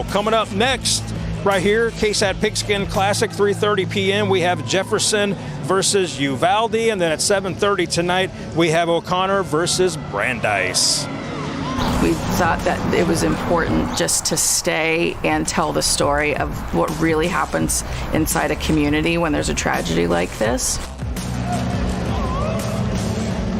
Coming up next, right here, KSAT Pigskin Classic, 3:30 p.m. We have Jefferson versus Uvalde, and then at 7:30 tonight, we have O'Connor versus Brandeis. We thought that it was important just to stay and tell the story of what really happens inside a community when there's a tragedy like this.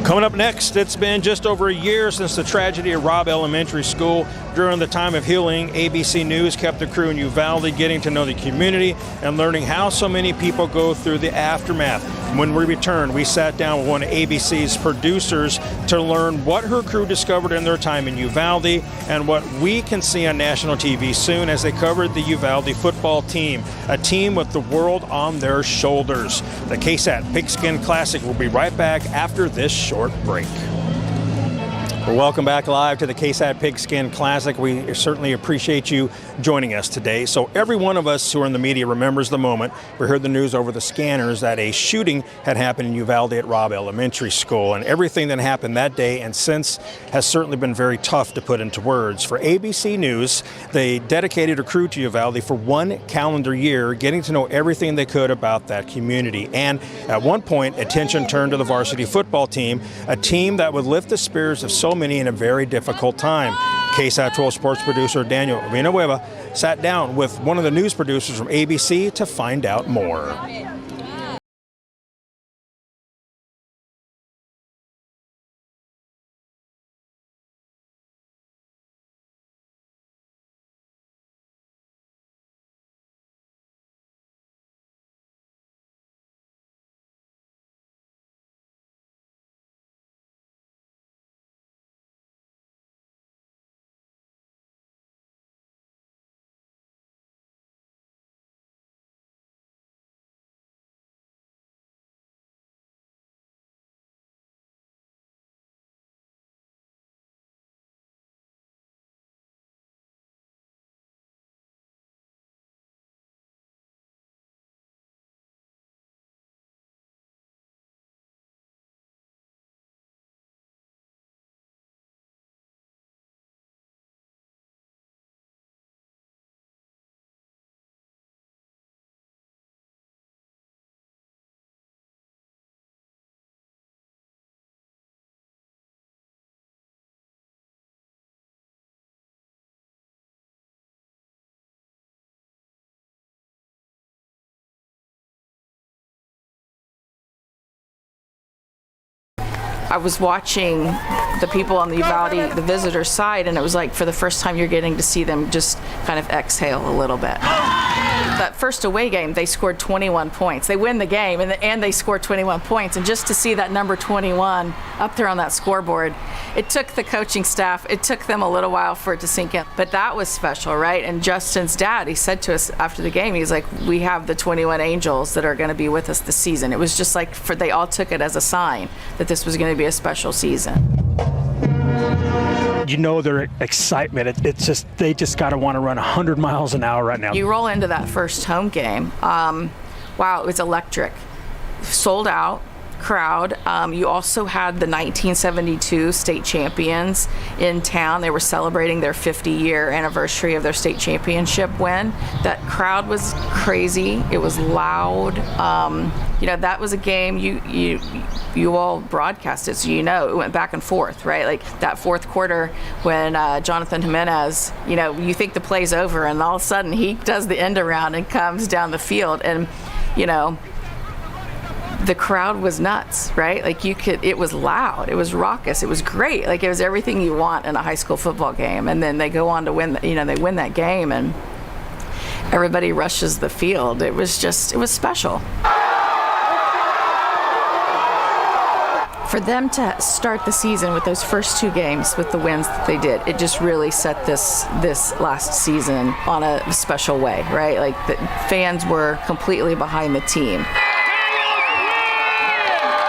Coming up next, it's been just over a year since the tragedy at Robb Elementary School. During the time of healing, ABC News kept the crew in Uvalde getting to know the community and learning how so many people go through the aftermath. When we returned, we sat down with one of ABC's producers to learn what her crew discovered in their time in Uvalde and what we can see on national TV soon as they covered the Uvalde football team, a team with the world on their shoulders. The KSAT Pigskin Classic will be right back after this short break. Well, welcome back live to the KSAT Pigskin Classic. We certainly appreciate you joining us today. So every one of us who are in the media remembers the moment we heard the news over the scanners that a shooting had happened in Uvalde at Robb Elementary School. And everything that happened that day and since has certainly been very tough to put into words. For ABC News, they dedicated a crew to Uvalde for one calendar year, getting to know everything they could about that community. And at one point, attention turned to the varsity football team, a team that would lift the spirits of so many in a very difficult time. KSAT 12 sports producer Daniel Villanueva sat down with one of the news producers from ABC to find out more. I was watching the people on the Uvalde, the visitor side, and it was like for the first time you're getting to see them just kind of exhale a little bit. That first away game, they scored 21 points. They win the game, and they scored 21 points. And just to see that number 21 up there on that scoreboard, it took the coaching staff, it took them a little while for it to sink in. But that was special, right? And Justin's dad, he said to us after the game, he's like, we have the 21 Angels that are going to be with us this season. It was just like, they all took it as a sign that this was going to be a special season. You know their excitement. It's just, they just got to want to run 100 miles an hour right now. You roll into that first home game. Wow, it was electric. Sold out crowd. You also had the 1972 state champions in town. They were celebrating their 50-year anniversary of their state championship win. That crowd was crazy. It was loud. That was a game you all broadcast it, so it went back and forth, right? Like that fourth quarter when Jonathan Jimenez, you think the play's over, and all of a sudden he does the end around and comes down the field, and the crowd was nuts, right? Like it was loud, it was raucous, it was great. Like it was everything you want in a high school football game. And then they go on to win, they win that game and everybody rushes the field. It was special. For them to start the season with those first two games with the wins that they did, it just really set this last season on a special way, right? Like the fans were completely behind the team.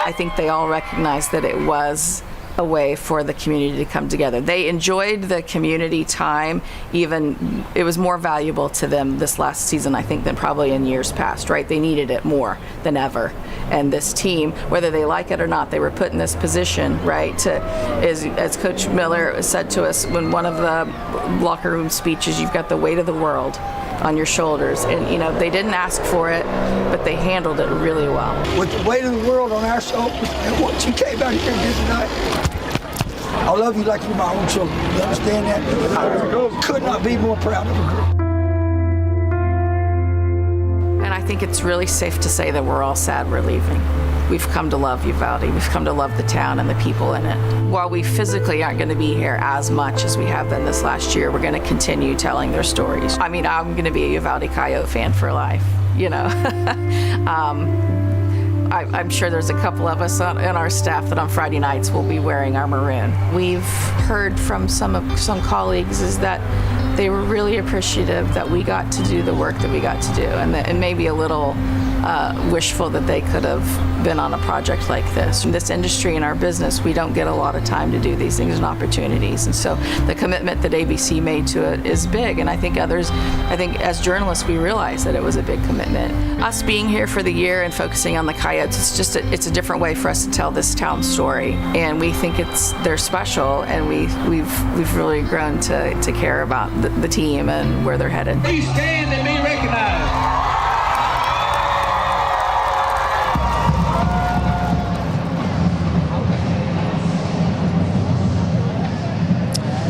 I think they all recognized that it was a way for the community to come together. They enjoyed the community time. Even it was more valuable to them this last season, I think, than probably in years past, right? They needed it more than ever. And this team, whether they like it or not, they were put in this position, right, to, as Coach Miller said to us when one of the locker room speeches, you've got the weight of the world on your shoulders. And, you know, they didn't ask for it, but they handled it really well. With the weight of the world on our shoulders and what you came out here and did tonight, I love you like you're my own children. You understand that? I could not be more proud of her. And I think it's really safe to say that we're all sad we're leaving. We've come to love Uvalde. We've come to love the town and the people in it. While we physically aren't going to be here as much as we have been this last year, we're going to continue telling their stories. I mean, I'm going to be a Uvalde Coyote fan for life, you know. I'm sure there's a couple of us in our staff that on Friday nights will be wearing our maroon. We've heard from some colleagues is that they were really appreciative that we got to do the work that we got to do, and maybe a little wishful that they could have been on a project like this. In this industry, in our business, we don't get a lot of time to do these things and opportunities, and so the commitment that ABC made to it is big, and I think as journalists we realize that it was a big commitment. Us being here for the year and focusing on the Coyotes, it's a different way for us to tell this town story, and we think they're special, and we've really grown to care about the team and where they're headed. Please stand and be recognized.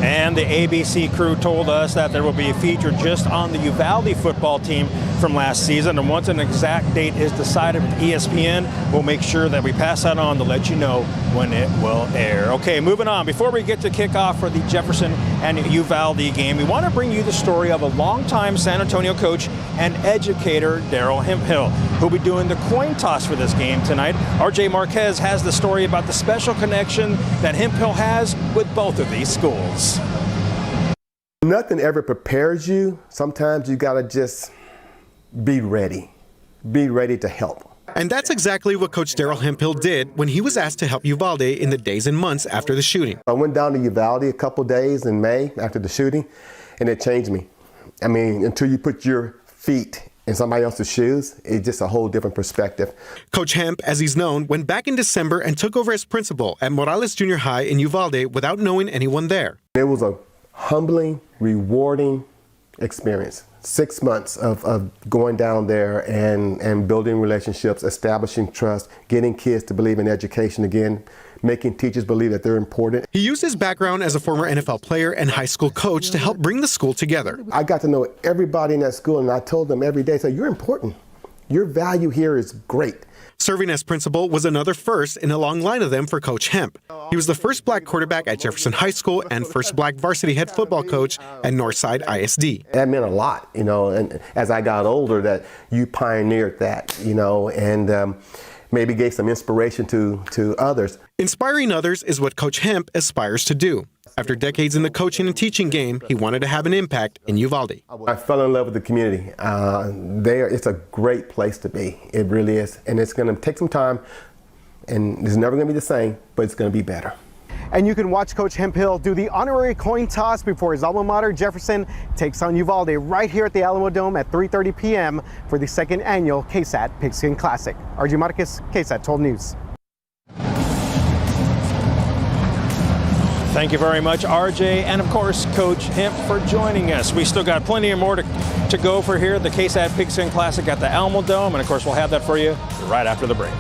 And the ABC crew told us that there will be a feature just on the Uvalde football team from last season. And once an exact date is decided with ESPN, we'll make sure that we pass that on to let you know when it will air. Okay, moving on. Before we get to kickoff for the Jefferson and Uvalde game, we want to bring you the story of a longtime San Antonio coach and educator, Daryl Hill, who'll be doing the coin toss for this game tonight. RJ Marquez has the story about the special connection that Hill has with both of these schools. Nothing ever prepares you. Sometimes you gotta just be ready to help. And that's exactly what Coach Daryl Hill did when he was asked to help Uvalde in the days and months after the shooting. I went down to Uvalde a couple days in May after the shooting, and it changed me. I mean, until you put your feet in somebody else's shoes, it's just a whole different perspective. Coach Hemp, as he's known, went back in December and took over as principal at Morales Junior High in Uvalde without knowing anyone there. It was a humbling, rewarding experience. 6 months of going down there and building relationships, establishing trust, getting kids to believe in education again, making teachers believe that they're important. He used his background as a former NFL player and high school coach to help bring the school together. I got to know everybody in that school, and I told them every day, you're important. Your value here is great. Serving as principal was another first in a long line of them for Coach Hemp. He was the first black quarterback at Jefferson High School and first black varsity head football coach at Northside ISD. That meant a lot, you know, and as I got older that you pioneered that, you know, and maybe gave some inspiration to others. Inspiring others is what Coach Hemp aspires to do. After decades in the coaching and teaching game, he wanted to have an impact in Uvalde. I fell in love with the community. It's a great place to be. It really is. And it's going to take some time, and it's never going to be the same, but it's going to be better. And you can watch Coach Hill do the honorary coin toss before his alma mater, Jefferson, takes on Uvalde right here at the Alamo Dome at 3:30 p.m. for the second annual KSAT Pigskin Classic. RJ Marquez, KSAT 12 News. Thank you very much, RJ, and of course, Coach Hemp for joining us. We still got plenty more to go for here, the KSAT Pigskin Classic at the Alamo Dome, and of course, we'll have that for you right after the break.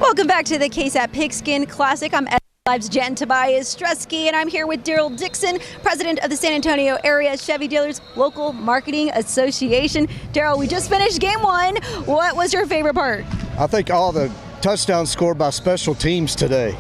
Welcome back to the KSAT Pigskin Classic. I'm Live's Jen Tobias Stresky, and I'm here with Daryl Dixon, president of the San Antonio Area Chevy Dealers Local Marketing Association. Daryl, we just finished game one. What was your favorite part? I think all the touchdowns scored by special teams today.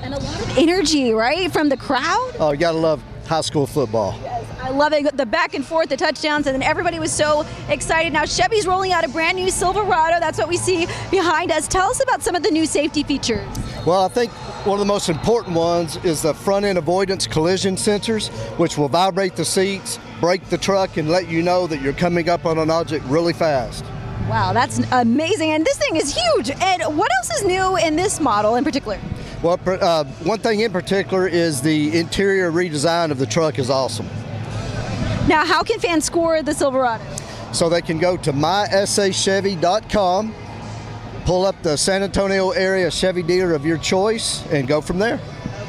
And a lot of energy, right, from the crowd? Oh, you got to love high school football. Yes, I love it. The back and forth, the touchdowns, and then everybody was so excited. Now Chevy's rolling out a brand new Silverado. That's what we see behind us. Tell us about some of the new safety features. Well, I think one of the most important ones is the front end avoidance collision sensors, which will vibrate the seats, brake the truck, and let you know that you're coming up on an object really fast. Wow, that's amazing. And this thing is huge. And what else is new in this model in particular? Well, one thing in particular is the interior redesign of the truck is awesome. Now, how can fans score the Silverado? So they can go to mysachevy.com, pull up the San Antonio area Chevy dealer of your choice, and go from there.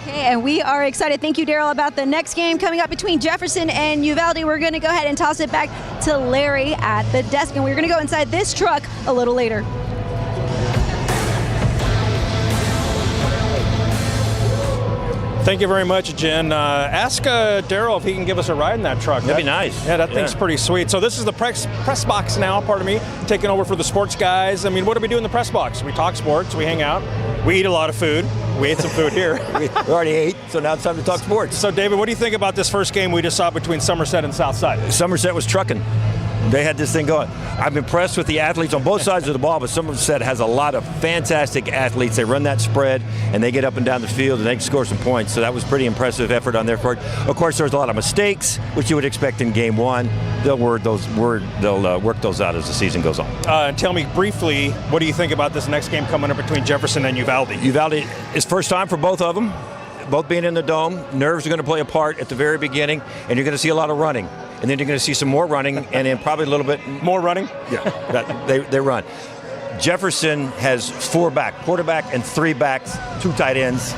Okay, and we are excited. Thank you, Daryl, about the next game coming up between Jefferson and Uvalde. We're going to go ahead and toss it back to Larry at the desk, and we're going to go inside this truck a little later. Thank you very much, Jen. Ask Daryl if he can give us a ride in that truck. That'd be nice. Yeah, that thing's pretty sweet. So this is the press box now, pardon me, taking over for the sports guys. I mean, what do we do in the press box? We talk sports, we hang out, we eat a lot of food. We ate some food here. we already ate, so now it's time to talk sports. So, David, what do you think about this first game we just saw between Somerset and Southside? Somerset was trucking. They had this thing going. I'm impressed with the athletes on both sides of the ball, but Somerset has a lot of fantastic athletes. They run that spread, and they get up and down the field, and they can score some points. So that was pretty impressive effort on their part. Of course, there was a lot of mistakes, which you would expect in game one. They'll work those out as the season goes on. Tell me briefly, what do you think about this next game coming up between Jefferson and Uvalde? Uvalde is first time for both of them, both being in the dome. Nerves are going to play a part at the very beginning, and you're going to see a lot of running. And then you're going to see some more running, and then probably a little bit more running. Yeah, they run. Jefferson has 4 quarterback and 3 backs, 2 tight ends.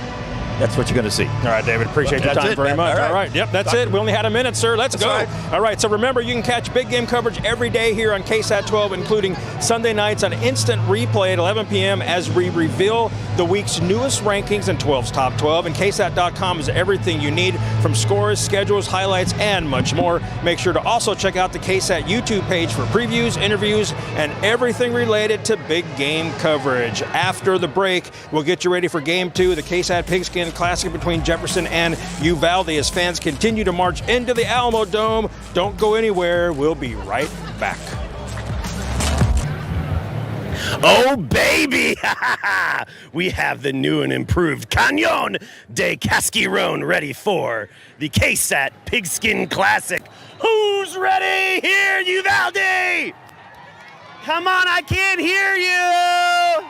That's what you're going to see. All right, David, appreciate your time very much. All right. Yep, that's it. We only had a minute, sir. Let's go. All right, so remember, you can catch big game coverage every day here on KSAT 12, including Sunday nights on instant replay at 11 p.m. as we reveal the week's newest rankings and 12's top 12. And KSAT.com is everything you need, from scores, schedules, highlights, and much more. Make sure to also check out the KSAT YouTube page for previews, interviews, and everything related to big game coverage. After the break, we'll get you ready for Game 2, the KSAT Pigskin Classic between Jefferson and Uvalde, as fans continue to march into the Alamo Dome. Don't go anywhere. We'll be right back. Oh, baby! We have the new and improved Cañón de Casquirón ready for the KSAT Pigskin Classic. Who's ready here, Uvalde? Come on, I can't hear you!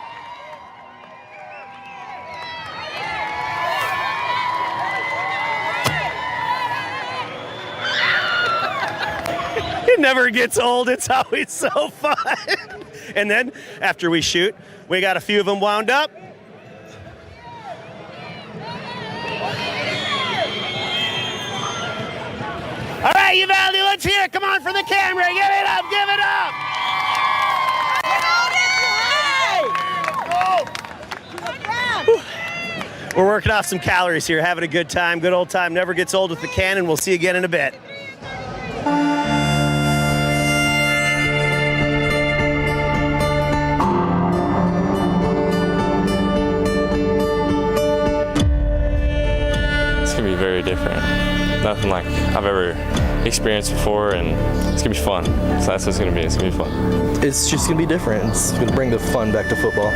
It never gets old. It's always so fun. And then after we shoot, we got a few of them wound up. All right, Uvalde, let's hear it. Come on for the camera. Give it up. Give it up. We're working off some calories here, having a good time. Good old time. Never gets old with the cannon. We'll see you again in a bit. Very different. Nothing like I've ever experienced before, and it's gonna be fun. So that's what it's gonna be. It's gonna be fun. It's just gonna be different. It's gonna bring the fun back to football.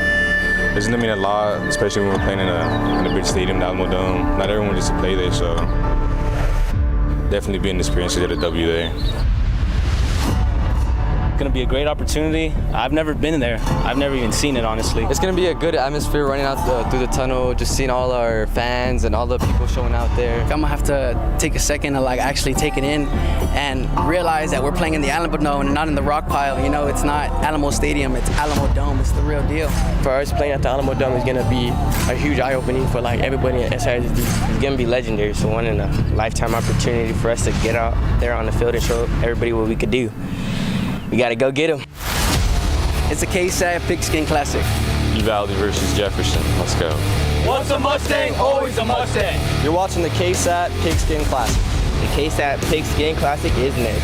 It's gonna mean a lot, especially when we're playing in a big stadium, the Alamo Dome. Not everyone gets to play there, so definitely be an experience to get a W there. Going to be a great opportunity. I've never been there. I've never even seen it, honestly. It's going to be a good atmosphere running out through the tunnel, just seeing all our fans and all the people showing out there. I'm going to have to take a second to actually take it in and realize that we're playing in the Alamo Dome and not in the rock pile. You know, it's not Alamo Stadium, it's Alamo Dome. It's the real deal. For us, playing at the Alamo Dome is going to be a huge eye-opening for everybody at SISD. It's going to be legendary, so one in a lifetime opportunity for us to get out there on the field and show everybody what we could do. We got to go get them. It's a KSAT Pigskin Classic. Uvalde versus Jefferson. Let's go. Once a Mustang, always a Mustang. You're watching the KSAT Pigskin Classic. The KSAT Pigskin Classic is next.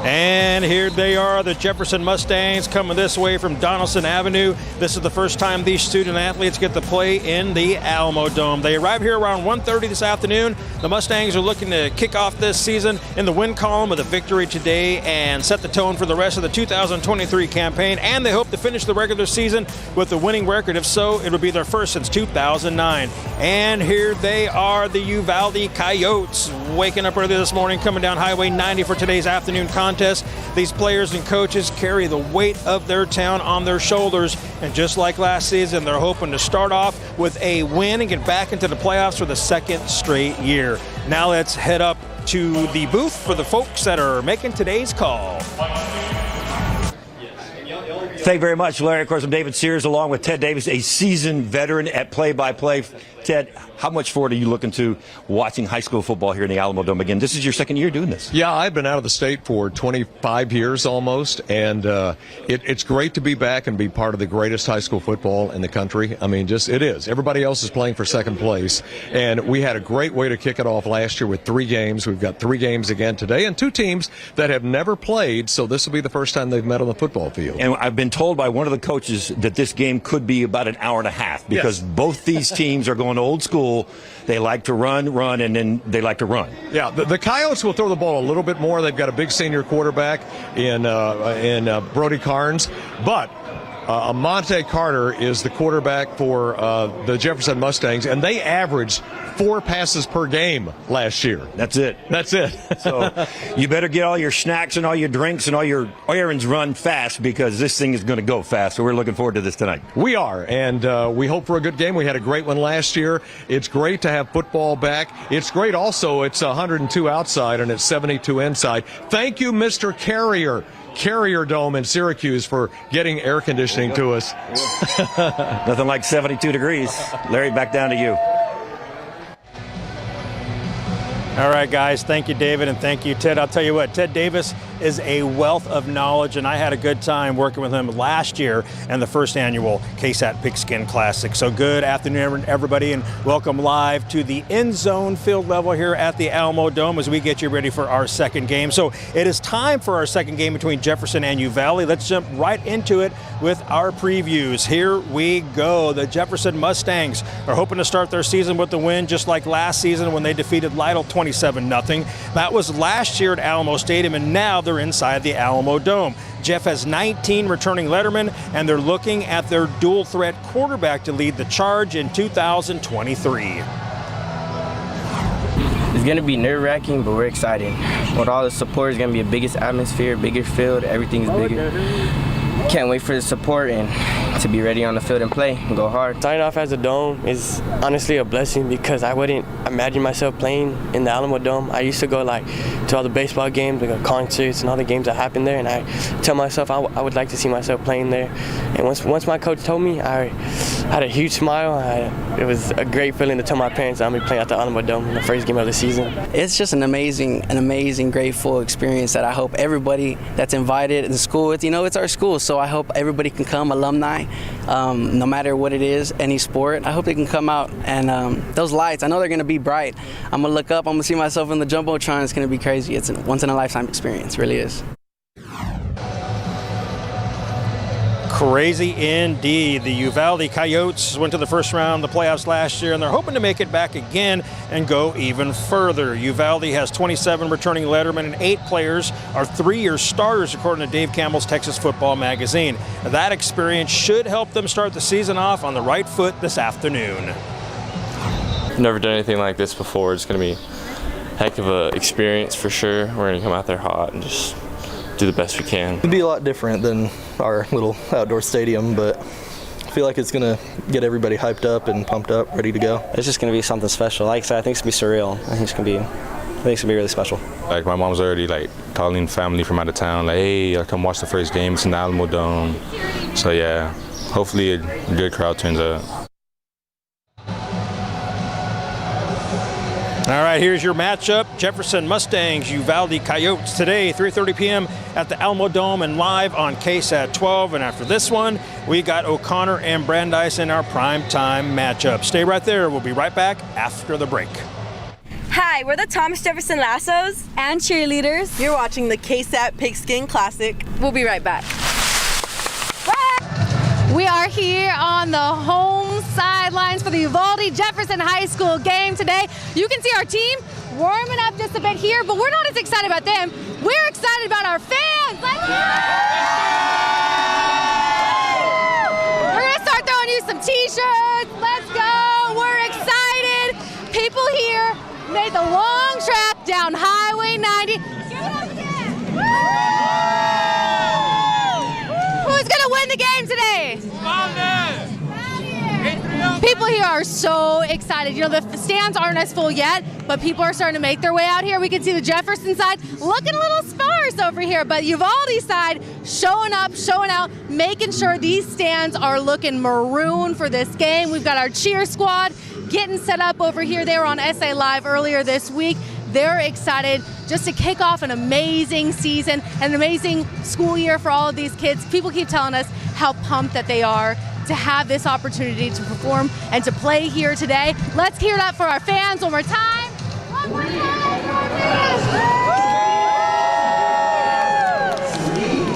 And here they are, the Jefferson Mustangs coming this way from Donaldson Avenue. This is the first time these student athletes get to play in the Alamo Dome. They arrive here around 1:30 this afternoon. The Mustangs are looking to kick off this season in the win column with a victory today and set the tone for the rest of the 2023 campaign. And they hope to finish the regular season with a winning record. If so, it would be their first since 2009. And here they are, the Uvalde Coyotes, waking up early this morning, coming down Highway 90 for today's afternoon contest. These players and coaches carry the weight of their town on their shoulders, and just like last season, they're hoping to start off with a win and get back into the playoffs for the second straight year. Now let's head up to the booth for the folks that are making today's call. Thank you very much, Larry. Of course, I'm David Sears, along with Ted Davis, a seasoned veteran at play-by-play. Ted, how much forward are you looking to watching high school football here in the Alamo Dome again? This is your second year doing this. Yeah, I've been out of the state for 25 years almost, and it's great to be back and be part of the greatest high school football in the country. I mean, it is. Everybody else is playing for second place, and we had a great way to kick it off last year with 3 games. We've got 3 games again today, and 2 teams that have never played, so this will be the first time they've met on the football field. And I've been told by one of the coaches that this game could be about an hour and a half because both these teams are going old school. They like to run, and then they like to run. Yeah, the Coyotes will throw the ball a little bit more. They've got a big senior quarterback in Brody Carnes, but Monte Carter is the quarterback for the Jefferson Mustangs, and they averaged 4 passes per game last year. That's it. So you better get all your snacks and all your drinks and all your errands run fast because this thing is going to go fast. So we're looking forward to this tonight. We are, and we hope for a good game. We had a great one last year. It's great to have football back. It's great also. It's 102 outside and it's 72 inside. Thank you, Mr. Carrier Dome in Syracuse for getting air conditioning to us. Nothing like 72 degrees. Larry, back down to you. All right, guys. Thank you, David, and thank you, Ted. I'll tell you what, Ted Davis is a wealth of knowledge, and I had a good time working with him last year in the first annual KSAT Pigskin Classic. So good afternoon, everybody, and welcome live to the end zone field level here at the Alamo Dome as we get you ready for our second game. So it is time for our second game between Jefferson and Uvalde. Let's jump right into it with our previews. Here we go. The Jefferson Mustangs are hoping to start their season with the win, just like last season when they defeated Lytle 27-0. That was last year at Alamo Stadium, and now they're inside the Alamo Dome. Jeff has 19 returning lettermen, and they're looking at their dual threat quarterback to lead the charge in 2023. It's going to be nerve-wracking, but we're excited. With all the support, it's going to be the biggest atmosphere, bigger field, everything's bigger. Can't wait for the support and to be ready on the field and play and go hard. Starting off as a Dome is honestly a blessing because I wouldn't imagine myself playing in the Alamo Dome. I used to go to all the baseball games, concerts and all the games that happen there, and I tell myself I would like to see myself playing there. And once my coach told me, I had a huge smile. It was a great feeling to tell my parents I'm going to be playing at the Alamo Dome in the first game of the season. It's just an amazing, grateful experience that I hope everybody that's invited in the school, it's our school, so I hope everybody can come, alumni, no matter what it is, any sport. I hope they can come out and those lights, I know they're going to be bright. I'm going to look up, I'm going to see myself in the Jumbotron. It's going to be crazy. It's a once-in-a-lifetime experience, it really is. Crazy indeed. The Uvalde Coyotes went to the first round of the playoffs last year, and they're hoping to make it back again and go even further. Uvalde has 27 returning lettermen, and 8 players are 3-year starters, according to Dave Campbell's Texas Football Magazine. That experience should help them start the season off on the right foot this afternoon. I've never done anything like this before. It's going to be a heck of an experience for sure. We're going to come out there hot and just do the best we can. It'll be a lot different than our little outdoor stadium, but I feel like it's going to get everybody hyped up and pumped up, ready to go. It's just going to be something special. Like I said, I think it's going to be surreal. I think it's going to be really special. Like my mom's already calling family from out of town, hey, I'll come watch the first game. It's in the Alamo Dome. So yeah, hopefully a good crowd turns out. All right, here's your matchup. Jefferson Mustangs, Uvalde Coyotes today, 3:30 p.m. at the Alamo Dome and live on KSAT 12. And after this one, we got O'Connor and Brandeis in our primetime matchup. Stay right there. We'll be right back after the break. Hi, we're the Thomas Jefferson Lassos and cheerleaders. You're watching the KSAT Pigskin Classic. We'll be right back. We are here on the home sidelines for the Uvalde Jefferson High School game today. You can see our team warming up just a bit here, but we're not as excited about them. We're excited about our fans. Let's go! We're gonna start throwing you some t-shirts. Let's go, we're excited. People here made the long trek down Highway 90. Give it up again. Who's gonna win the game today? People here are so excited. You know, the stands aren't as full yet, but people are starting to make their way out here. We can see the Jefferson side looking a little sparse over here, but Uvalde side showing up, showing out, making sure these stands are looking maroon for this game. We've got our cheer squad getting set up over here. They were on SA Live earlier this week. They're excited just to kick off an amazing season, an amazing school year for all of these kids. People keep telling us how pumped that they are to have this opportunity to perform and to play here today. Let's hear that for our fans one more time. One more time.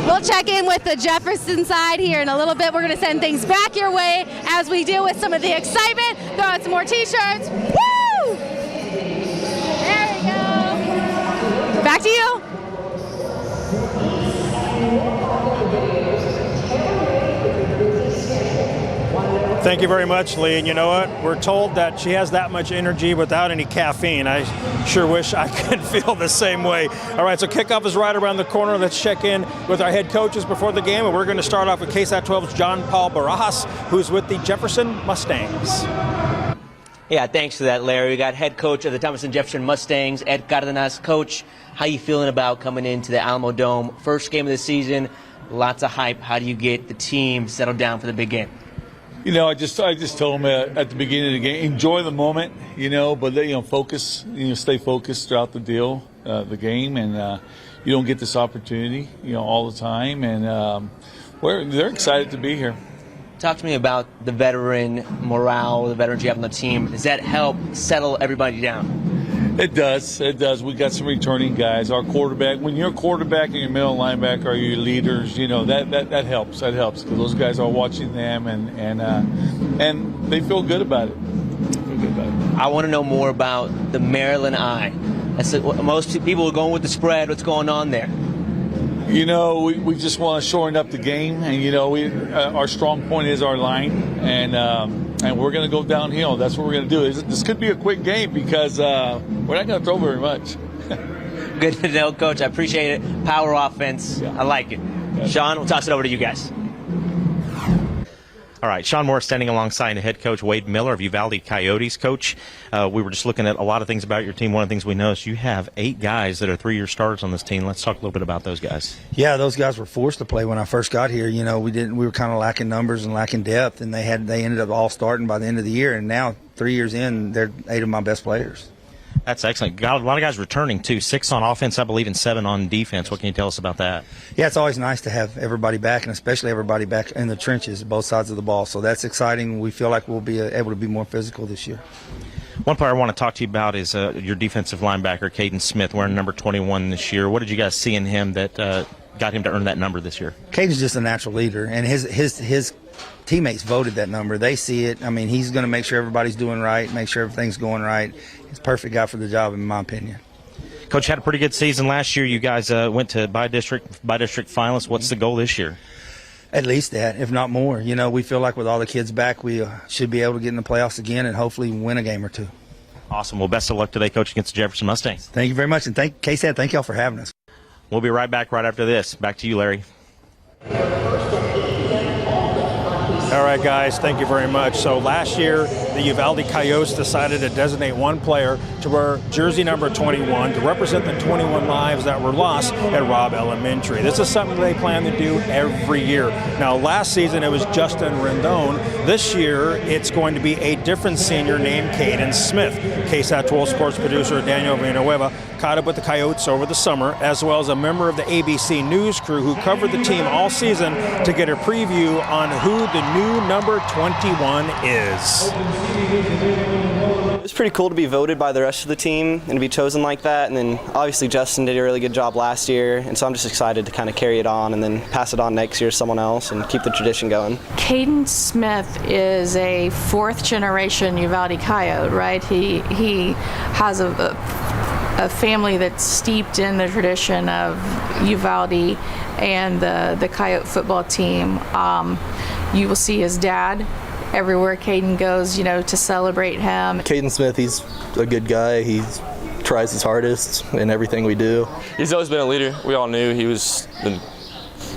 We'll check in with the Jefferson side here in a little bit. We're going to send things back your way as we deal with some of the excitement. Throw out some more t-shirts. Woo! There we go. Back to you. Thank you very much, Lee. And you know what? We're told that she has that much energy without any caffeine. I sure wish I could feel the same way. All right, so kickoff is right around the corner. Let's check in with our head coaches before the game. And we're going to start off with KSAT 12's John Paul Barajas, who's with the Jefferson Mustangs. Yeah, thanks for that, Larry. We got head coach of the Thomas Jefferson Mustangs, Ed Cardenas. Coach, how you feeling about coming into the Alamo Dome? First game of the season, lots of hype. How do you get the team settled down for the big game? You know, I just told them at the beginning of the game, enjoy the moment, you know, but focus, stay focused throughout the game, and you don't get this opportunity, all the time, and they're excited to be here. Talk to me about the veteran morale, the veterans you have on the team. Does that help settle everybody down? It does. We got some returning guys. Our quarterback, when you're a quarterback and your middle linebacker are your leaders, that helps. That helps because those guys are watching them and they feel good about it. I want to know more about the Maryland Eye. Most people are going with the spread. What's going on there? We just want to shorten up the game, and our strong point is our line, and we're going to go downhill. That's what we're going to do. This could be a quick game because we're not going to throw very much. Good to know, Coach. I appreciate it. Power offense. Yeah. I like it. Yeah. Sean, we'll toss it over to you guys. All right, Sean Moore standing alongside the head coach Wade Miller of Uvalde Coyotes. Coach, we were just looking at a lot of things about your team. One of the things we noticed, you have 8 guys that are 3-year starters on this team. Let's talk a little bit about those guys. Yeah, those guys were forced to play when I first got here. We were kind of lacking numbers and lacking depth, and they ended up all starting by the end of the year. And now 3 years in, they're 8 of my best players. That's excellent. Got a lot of guys returning, too. 6 on offense, I believe, and 7 on defense. What can you tell us about that? Yeah, it's always nice to have everybody back, and especially everybody back in the trenches, both sides of the ball. So that's exciting. We feel like we'll be able to be more physical this year. One player I want to talk to you about is your defensive linebacker, Caden Smith, wearing number 21 this year. What did you guys see in him that got him to earn that number this year? Caden's just a natural leader, and his teammates voted that number. They see it. I mean, he's going to make sure everybody's doing right, make sure everything's going right. He's a perfect guy for the job, in my opinion. Coach, had a pretty good season last year. You guys went to by-district finalists. What's the goal this year? At least that, if not more. We feel like with all the kids back, we should be able to get in the playoffs again and hopefully win a game or two. Awesome. Well, best of luck today, Coach, against the Jefferson Mustangs. Thank you very much, and KSAT, thank y'all for having us. We'll be right back right after this. Back to you, Larry. All right, guys, thank you very much. So last year, the Uvalde Coyotes decided to designate one player to wear jersey number 21 to represent the 21 lives that were lost at Robb Elementary. This is something they plan to do every year. Now, last season, it was Justin Rendon. This year, it's going to be a different senior named Caden Smith. KSAT 12 sports producer Daniel Villanueva caught up with the Coyotes over the summer, as well as a member of the ABC News crew who covered the team all season to get a preview on who the new number 21 is. It's pretty cool to be voted by the rest of the team and to be chosen like that. And then obviously Justin did a really good job last year, and so I'm just excited to kind of carry it on and then pass it on next year to someone else and keep the tradition going. Caden Smith is a fourth-generation Uvalde Coyote, right? He has a family that's steeped in the tradition of Uvalde and the Coyote football team. You will see his dad everywhere Caden goes, to celebrate him. Caden Smith, he's a good guy. He tries his hardest in everything we do. He's always been a leader. We all knew he was the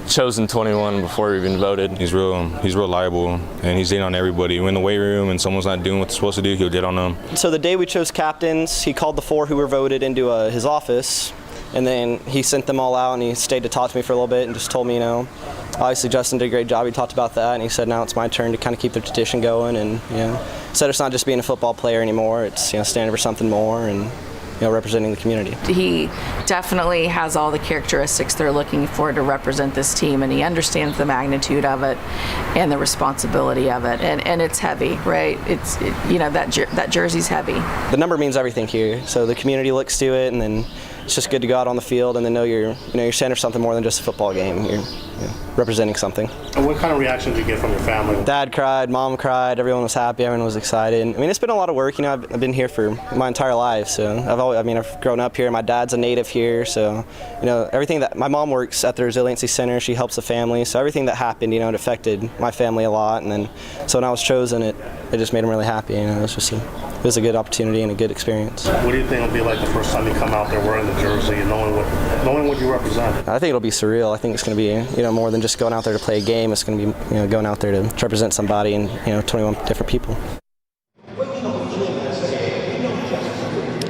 chosen 21 before we even voted. He's real reliable, and he's in on everybody. We're in the weight room and someone's not doing what they're supposed to do, he'll get on them. So the day we chose captains, he called the 4 who were voted into his office, and then he sent them all out and he stayed to talk to me for a little bit and just told me, obviously Justin did a great job. He talked about that, and he said now it's my turn to kind of keep the tradition going, and said it's not just being a football player anymore, it's standing for something more and representing the community. He definitely has all the characteristics they're looking for to represent this team, and he understands the magnitude of it and the responsibility of it, and it's heavy, right? That jersey's heavy. The number means everything here, so the community looks to it, and then it's just good to go out on the field and then know you're standing for something more than just a football game. You're representing something. And what kind of reaction did you get from your family? Dad cried, Mom cried, everyone was happy, everyone was excited. I mean, it's been a lot of work. I've been here for my entire life, so I've grown up here. My dad's a native here, so everything that my mom works at the Resiliency Center, she helps the family, so everything that happened, it affected my family a lot. And then so when I was chosen, it just made them really happy. It was a good opportunity and a good experience. What do you think it'll be like the first time you come out there wearing the jersey and knowing what you represent? I think it'll be surreal. I think it's going to be more than just going out there to play a game. It's going to be going out there to represent somebody and 21 different people.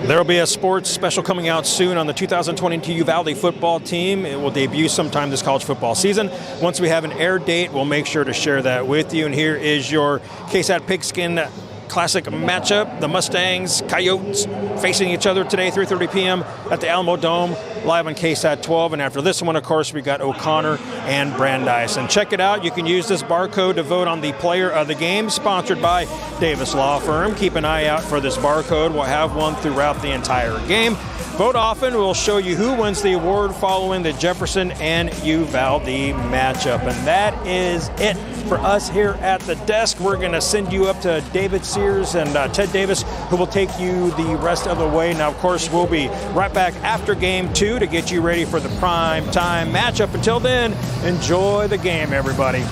There will be a sports special coming out soon on the 2022 Uvalde football team. It will debut sometime this college football season. Once we have an air date, we'll make sure to share that with you. And here is your KSAT Pigskin Classic matchup. The Mustangs, Coyotes facing each other today, 3:30 p.m. at the Alamo Dome, live on KSAT 12. And after this one, of course, we got O'Connor and Brandeis. And check it out. You can use this barcode to vote on the player of the game, sponsored by Davis Law Firm. Keep an eye out for this barcode. We'll have one throughout the entire game. Vote often. We'll show you who wins the award following the Jefferson and Uvalde matchup. And that is it for us here at the desk. We're going to send you up to David Sears and Ted Davis, who will take you the rest of the way. Now, of course, we'll be right back after Game 2 to get you ready for the prime time matchup. Until then, enjoy the game, everybody.